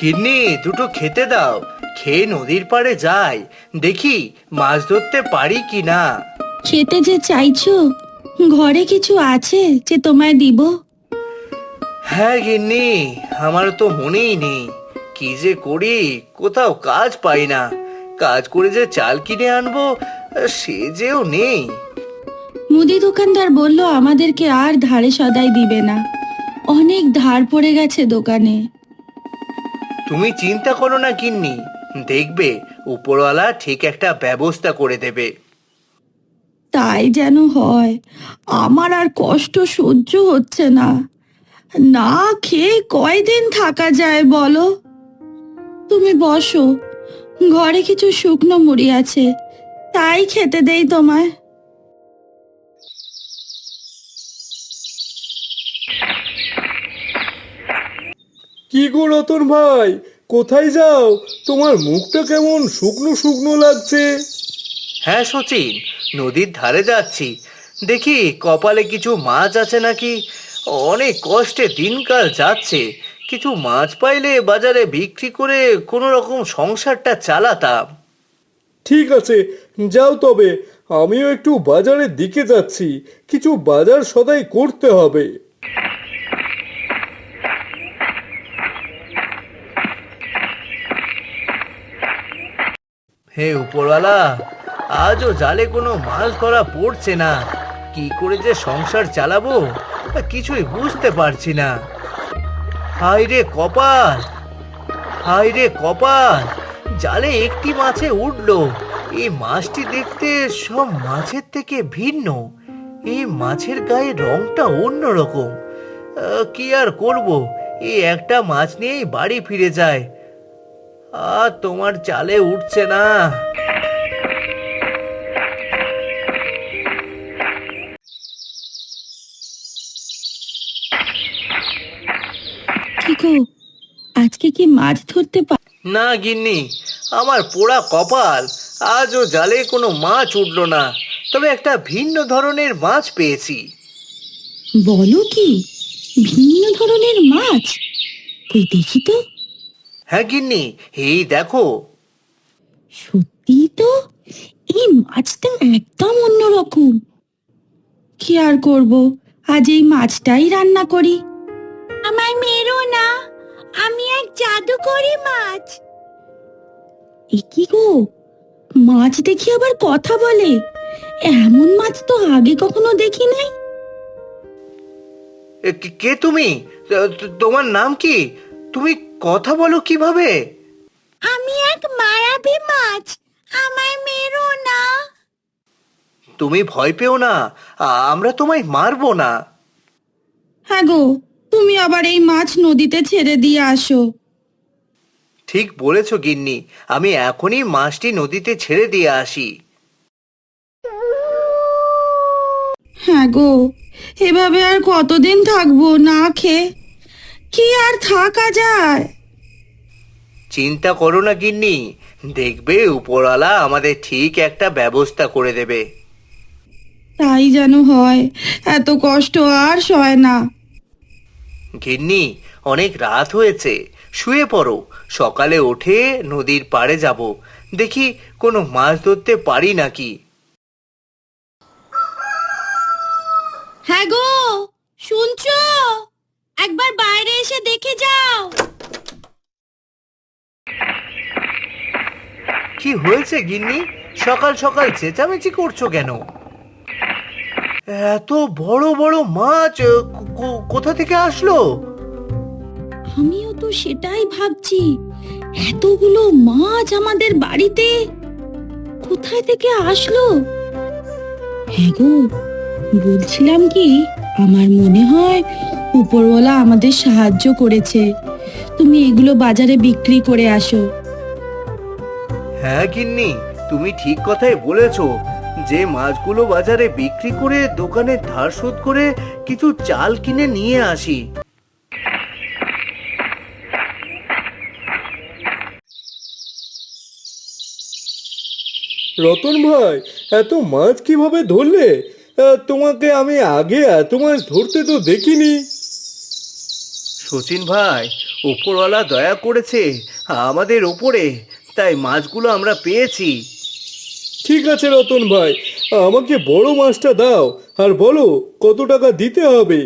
গিন্নি, দুটো খেতে দাও। খেয়ে নদীর পাড়ে যাই, দেখি মাছ ধরতে পারি কি না। খেতে যে চাইছো, ঘরে কিছু আছে যে তোমায় দিব? হ্যাঁ গিন্নি, আমার তো মনেই নেই কি যে করি, কোথাও কাজ পাই না। কাজ করে যে চাল কিনে আনবো সে যেও নেই। মুদি দোকানদার বলল আমাদেরকে আর ধারে সদাই দিবে না, অনেক ধার পড়ে গেছে দোকানে। তুমি চিন্তা করো না গিন্নি, দেখবে উপরওয়ালা ঠিক একটা ব্যবস্থা করে দেবে। তাই যেন হয়। আমার আর কষ্ট সহ্য হচ্ছে না। না খেয়ে কয়দিন থাকা যায় বলো? তুমি বসো, ঘরে কিছু শুকনো মুড়ি আছে, তাই খেতে দেই তোমায়। কি গো রতন ভাই, কোথায় যাও? তোমার মুখটা কেমন শুকনো শুকনো লাগছে। হ্যাঁ সচিন, নদীর ধারে যাচ্ছি, দেখি কপালে কিছু মাছ আছে নাকি। অনেক কষ্টে দিনকাল যাচ্ছে, কিছু মাছ পাইলে বাজারে বিক্রি করে কোনো রকম সংসারটা চালাতাম। ঠিক আছে, যাও তবে। আমিও একটু বাজারের দিকে যাচ্ছি, কিছু বাজার সদাই করতে হবে। হে উপরওয়ালা, আজও জালে কোনো মাছ ধরা পড়ছে না। কি করে যে সংসার চালাবো কিছুই বুঝতে পারছি না। হায় রে কপাল, হায় রে কপাল, জালে একটি মাছে উঠলো। এই মাছটি দেখতে সব মাছের থেকে ভিন্ন। এই মাছের গায়ে রংটা অন্যরকম। কি আর করব, এই একটা মাছ নিয়েই বাড়ি ফিরে যায়। আর তোমার জালে উঠছে না। কি গো, আজকে কি মাছ ধরতে না গিন্নি, আমার পোড়া কপাল, আজও জালে কোনো মাছ উঠলো না। তবে একটা ভিন্ন ধরনের মাছ পেয়েছি। বলো কি? ভিন্ন ধরনের মাছ? কই দেখি তো। হ্যাঁ গিন্নি, এই দেখো। সত্যি তো, এই মাছটা একদম অন্যরকম। কি আর করব, আজ এই মাছটাই রান্না করি। আমায় মেরো না, আমি এক জাদুকরি মাছ। এ কি গো, মাছ দেখি আবার কথা বলে? এমন মাছ তো আগে কখনো দেখি নাই। কে তুমি? তোমার নাম কি? তুমি কথা বলো কিভাবে? আমি এক মায়াবী মাছ, আমায় মেরো না। তুমি ভয় পেও না, আমরা তোমায় মারবো না। হ্যাঁ গো, তুমি আবার এই মাছ নদীতে ছেড়ে দিয়ে আসো। ঠিক বলেছো গিন্নি, আমি এখনই মাছটি নদীতে ছেড়ে দিয়ে আসি। হ্যাঁ গো, এভাবে আর কতদিন থাকবো না খেয়ে? কি আর থাকা যায়? চিন্তা করো না গিন্নি, দেখবে উপরওয়ালা আমাদের ঠিক একটা ব্যবস্থা করে দেবে। তাই যেন হয়, এত কষ্ট আর সয় না। গিন্নি, অনেক রাত হয়েছে, শুয়ে পড়ো। সকালে উঠে নদীর পাড়ে যাব, দেখি কোনো মাছ ধরতে পারি নাকি। হ্যাঁ গো, শুনছো? একবার বাইরে এসে দেখে যাও। কি হয়েছে গিন্নি, সকাল সকাল চেঁচামেচি করছো কেন? এত বড় বড় মাছ কোথা থেকে আসলো? আমিও তো সেটাই ভাবছি, এতগুলো মাছ আমাদের বাড়িতে কোথায় থেকে আসলো? হ্যাঁ গো, বলছিলাম কি, আমার মনে হয় উপরওয়ালা আমাদের সাহায্য করেছে। তুমি এগুলো বাজারে বিক্রি করে আসো। হ্যাঁ গিন্নি, তুমি ঠিক কথাই বলেছো। যে মাছগুলো বাজারে বিক্রি করে দোকানে ধার শোধ করে কিছু চাল কিনে নিয়ে আসি। রতন ভাই, এত মাছ কিভাবে ধরলে? তোমাকে আমি আগে এত মাছ ধরতে তো দেখিনি। সচিন ভাই, ওপরওয়ালা দয়া করেছে আমাদের ওপরে, তাই মাছগুলো আমরা পেয়েছি। ঠিক আছে রতন ভাই, আমাকে বড় মাছটা দাও আর বলো কত টাকা দিতে হবে।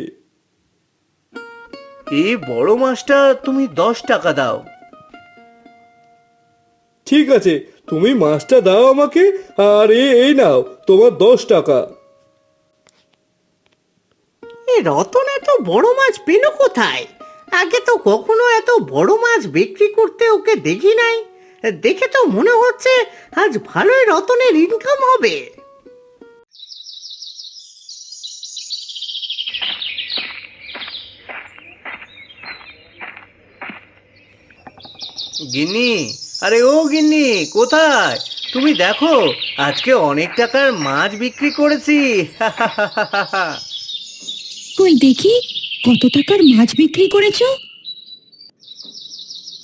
এই বড় মাছটা তুমি 10 টাকা দাও। ঠিক আছে, তুমি মাছটা দাও আমাকে, আর এই নাও তোমার 10 টাকা। রতন এত বড় মাছ পেল কোথায়? আগে তো কখনো এত বড় মাছ বিক্রি করতে ওকে দেখি নাই। দেখে তো মনে হচ্ছে আজ ভালোই রতনের ইনকাম হবে। গিন্নি, আরে ও গিন্নি, কোথায় তুমি? দেখো, আজকে অনেক টাকার মাছ বিক্রি করেছি। কই দেখি কত টাকার মাছ বিক্রি করেছো?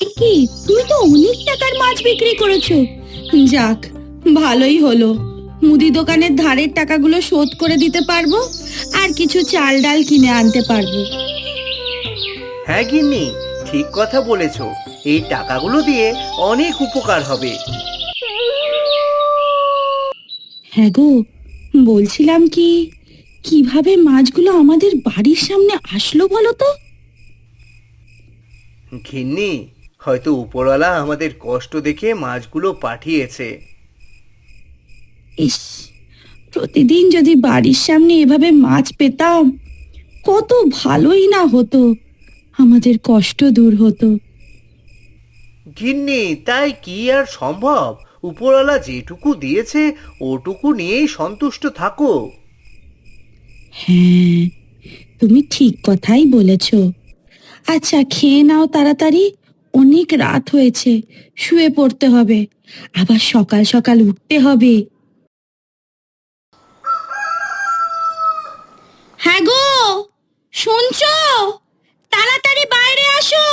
এ কি, তুমি তো অনেক টাকার মাছ বিক্রি করেছো। যাক, ভালোই হলো। মুদি দোকানের ধারের টাকাগুলো শোধ করে দিতে পারবো, আর কিছু চাল ডাল কিনে আনতে পারবো। হ্যাঁ গিন্নি, ঠিক কথা বলেছ। এই টাকাগুলো দিয়ে অনেক উপকার হবে। হ্যাঁ গো, বলছিলাম কি, কিভাবে মাছগুলো আমাদের বাড়ির সামনে আসলো বলো তো? গিন্নি, হয়তো উপরওয়ালা আমাদের কষ্ট দেখে মাছগুলো পাঠিয়েছে। ইস, প্রতিদিন যদি বাড়ির সামনে এভাবে মাছ পেতাম, কত ভালোই না হতো, আমাদের কষ্ট দূর হতো। গিন্নি, তাই কি আর সম্ভব? উপরওয়ালা যেটুকু দিয়েছে ওটুকু নিয়েই সন্তুষ্ট থাকো। হ্যাঁ, তুমি ঠিক কথাই বলেছ। আচ্ছা, খেয়ে নাও তাড়াতাড়ি, অনেক রাত হয়েছে, শুয়ে পড়তে হবে, আবার সকাল সকাল উঠতে হবে। হ্যাঁ গো, শুনছো? তাড়াতাড়ি বাইরে আসো।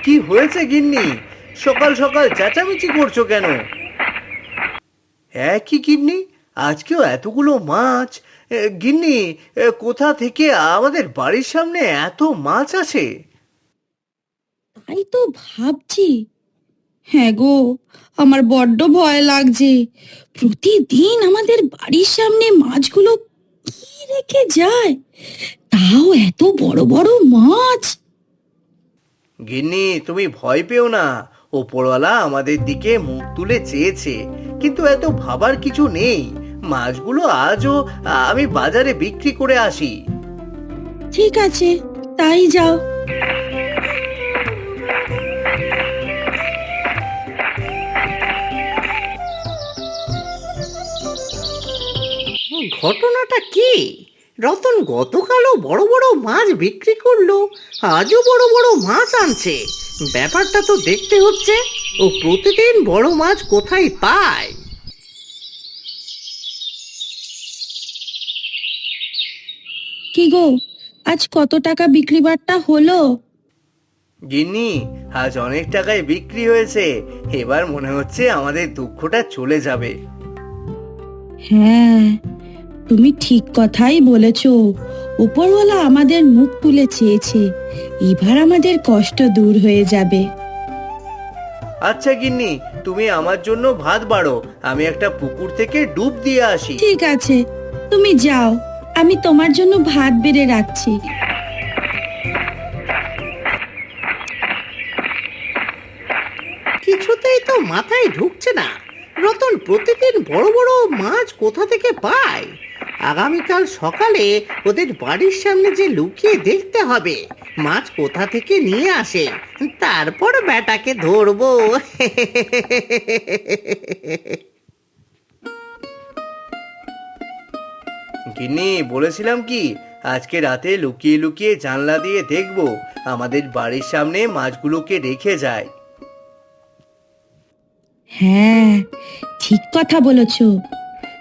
কি হয়েছে গিন্নি? সকাল সকাল চেঁচামেচি করছো কেন? হ্যাঁ কি গিন্নি, আজকেও এতগুলো মাছ? গিন্নি, কোথা থেকে আমাদের বাড়ির সামনে এত মাছ আছে? তাই তো ভাবছি। হ্যাঁ গো, আমার বড্ড ভয় লাগছে। প্রতিদিন আমাদের বাড়ির সামনে মাছগুলো কি রেখে যায়, তাও এত বড় বড় মাছ। গিন্নি, তুমি ভয় পেও না। ওপরওয়ালা আমাদের দিকে মুখ তুলে চেয়েছে, কিন্তু এত ভাবার কিছু নেই। মাছগুলো আজও আমি বাজারে বিক্রি করে আসি। ঠিক আছে, তাই যাও। ঘটনাটা কি? রতন গতকালও বড় বড় মাছ বিক্রি করলো, আজও বড় বড় মাছ আনছে। ব্যাপারটা তো দেখতে হচ্ছে। ও প্রতিদিন বড় মাছ কোথায় পায়? কি গো, আজ কত টাকা বিক্রি বাট্টা হলো? গিন্নি, আজ অনেক টাকায় বিক্রি হয়েছে। এবার মনে হচ্ছে আমাদের দুঃখটা চলে যাবে। হ্যাঁ, তুমি ঠিক কথাই বলেছ। উপরওয়ালা আমাদের মুখ তুলে চেয়েছে, এবার আমাদের কষ্ট দূর হয়ে যাবে। আচ্ছা গিন্নি, তুমি আমার জন্য ভাত বাড়ো, আমি একটা পুকুর থেকে ডুব দিয়ে আসি। ঠিক আছে, তুমি যাও, আমি তোমার জন্য ভাত বেড়ে রাখছি। কিছুতেই তো মাথায় ঢুকছে না, রতন প্রতিদিন বড় বড় মাছ কোথা থেকে পায়। আগামীকাল সকালে ওদের বাড়ির সামনে যে লুকিয়ে দেখতে হবে মাছ কোথা থেকে নিয়ে আসে, তারপর বেটাকে ধরবো। গিন্নি, বলেছিলাম কি, আজকে রাতে লুকিয়ে লুকিয়ে জানলা দিয়ে দেখবো আমাদের বাড়ির সামনে মাছগুলোকে রেখে যায়। হ্যাঁ, ঠিক কথা বলেছ।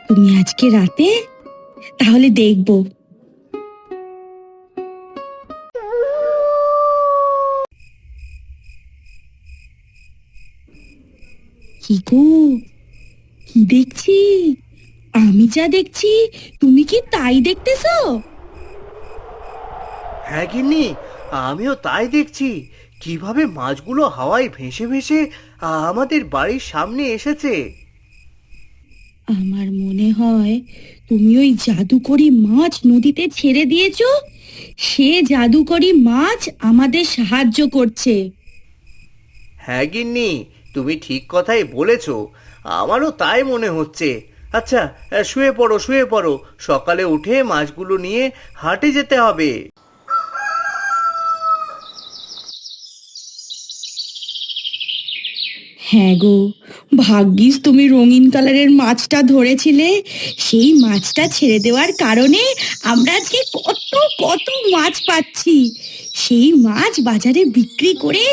তুমি আজকে রাতে তাহলে দেখবো। কি গো, কি দেখছি? আমি যা দেখছি তুমি কি তাই দেখতেছো? হ্যাঁ গিন্নি, আমিও তাই দেখছি। কিভাবে মাছগুলো হাওয়ায় ভেসে ভেসে আমাদের বাড়ির সামনে এসেছে। আমার মনে হয় তুমি ওই জাদুকরি মাছ নদীতে ছেড়ে দিয়েছো। সে জাদুকরি মাছ আমাদের সাহায্য করছে। হ্যাঁ গিন্নি, তুমি ঠিক কথাই বলেছ। আমারও তাই মনে হচ্ছে। আচ্ছা, শুয়ে পড়ো শুয়ে পড়ো, সকালে উঠে মাছগুলো নিয়ে হাটে যেতে হবে। হ্যাঁ গো, ভাগ্যিস তুমি রঙিন কালারের মাছটা ধরেছিলে। সেই মাছটা ছেড়ে দেওয়ার কারণে আমরা আজকে কত কত মাছ পাচ্ছি। সেই মাছ বাজারে বিক্রি করে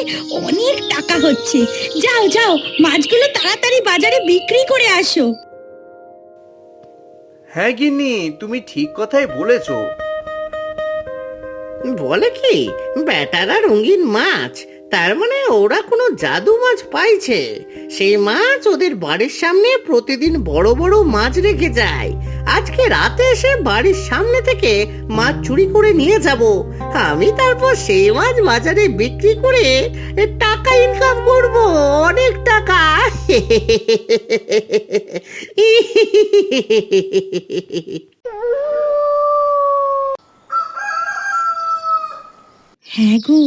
অনেক টাকা হচ্ছে। যাও যাও, মাছগুলো তাড়াতাড়ি বাজারে বিক্রি করে আসো। হ্যাঁ গিন্নি, তুমি ঠিক কথাই বলেছ। বলে কি, বেটারা রঙিন মাছ, তার মানে ওরা কোনো জাদু মাছ পাইছে। সেই মাছ ওদের বাড়ির সামনে প্রতিদিন বড় বড় মাছ রেখে যায়। আজকে রাতে এসে বাড়ির সামনে থেকে মাছ চুরি করে নিয়ে যাব। আমি তারপর সেই মাছ বাজারে বিক্রি করে টাকা ইনকাম করব, অনেক টাকা। হ্যাঁ গো,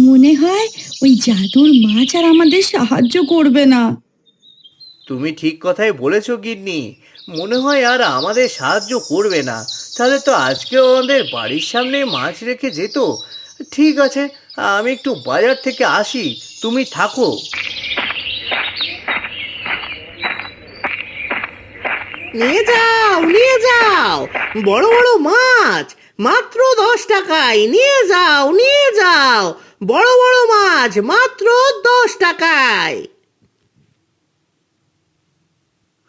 মনে হয় ওই জাদুর মাছ আর আমাদের সাহায্য করবে না। তুমি ঠিক কথাই বলেছ গিন্নি, মনে হয় আর আমাদের সাহায্য করবে না। তাহলে তো আজকেও আমাদের বাড়ির সামনে মাছ রেখে যেত। ঠিক আছে, আমি একটু বাজার থেকে আসি, তুমি থাকো। নিয়ে যাও নিয়ে যাও, বড় বড় মাছ মাত্র 10 টাকায়। নিয়ে যাও নিয়ে যাও, বড় বড় মাছ মাত্র 10 টাকায়।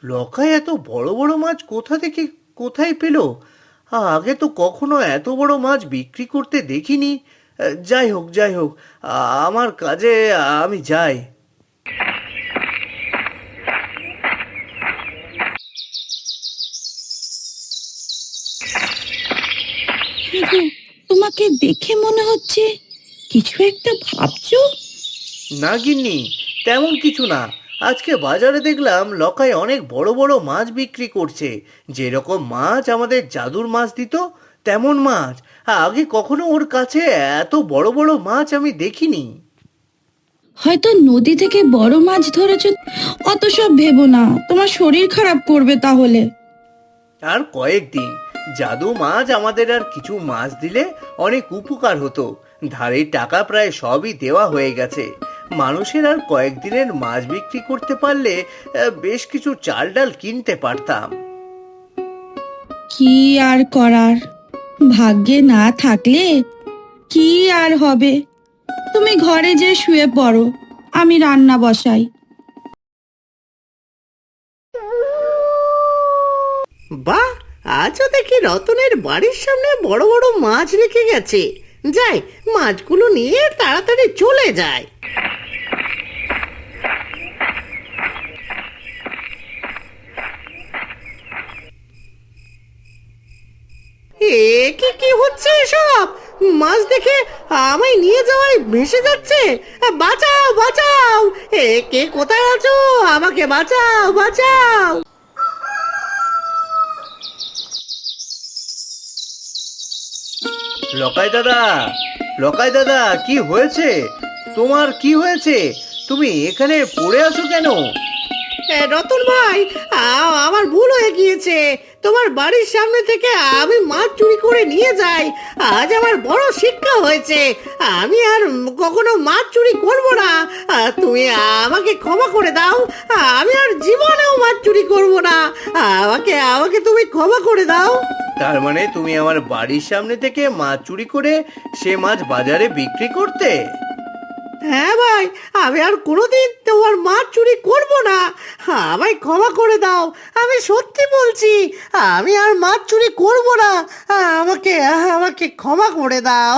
লকায় এত বড় বড় মাছ কোথা থেকে কোথায় পেল? আগে তো কখনো এত বড় মাছ বিক্রি করতে দেখিনি। যাই হোক যাই হোক, আমার কাজে আমি যাই। হ্যাঁ গো, তোমাকে দেখে মনে হচ্ছে কিছু একটা ভাবছো। না গিন্নি, তেমন কিছু না। আজকে বাজারে দেখলাম লকায় অনেক বড় বড় মাছ বিক্রি করছে। যেরকম মাছ আমাদের জাদুর মাছ দিত তেমন মাছ। আগে কখনো ওর কাছে এত বড় বড় মাছ আমি দেখিনি। হয়তো নদী থেকে বড় মাছ ধরেছো। অত সব ভেবো না, তোমার শরীর খারাপ করবে তাহলে। আর কয়েকদিন জাদু মাছ আমাদের আর কিছু মাছ দিলে অনেক উপকার হতো। ধারের টাকা প্রায় সবই দেওয়া হয়ে গেছে। মানুষের আর কয়েকদিনের মাছ বিক্রি করতে পারলে বেশ কিছু চাল ডাল কিনতে পারতাম। কি আর করার, ভাগ্যে না থাকলে কি আর হবে। তুমি ঘরে যে শুয়ে পড়ো, আমি রান্না বসাই। বাহ, আজও দেখি রতনের বাড়ির সামনে বড় বড় মাছ রেখে গেছে। যাই, মাছগুলো নিয়ে তাড়াতাড়ি চলে যায়। এ কি কি হচ্ছে এসব? মাছ দেখে আমায় নিয়ে যাওয়ায় ভেসে যাচ্ছে। বাঁচাও বাঁচাও, এ কে কোথায় আছো? আমাকে বাঁচাও বাঁচাও। লকাই দাদা, লকাই দাদা, কি হয়েছে? তোমার কি হয়েছে? তুমি এখানে পড়ে আছো কেন? রতন ভাই, আমার ভুল হয়ে গিয়েছে। তোমার বাড়ির সামনে থেকে আমি মাছ চুরি করে নিয়ে যাই। আজ আমার বড় শিক্ষা হয়েছে। আমি আর কখনো মাছ চুরি করব না। তুমি আমাকে ক্ষমা করে দাও। আমি আর জীবনেও মাছ চুরি করব না। আমাকে আমাকে তুমি ক্ষমা করে দাও। তার মানে তুমি আমার বাড়ির সামনে থেকে মাছ চুরি করে সে মাছ বাজারে বিক্রি করতে? হ্যাঁ ভাই, আমি আর কোনোদিন তোমার মাছ চুরি করব না। আমায় ক্ষমা করে দাও। আমি সত্যি বলছি, আমি আর মাছ চুরি করব না। আমাকে আমাকে ক্ষমা করে দাও।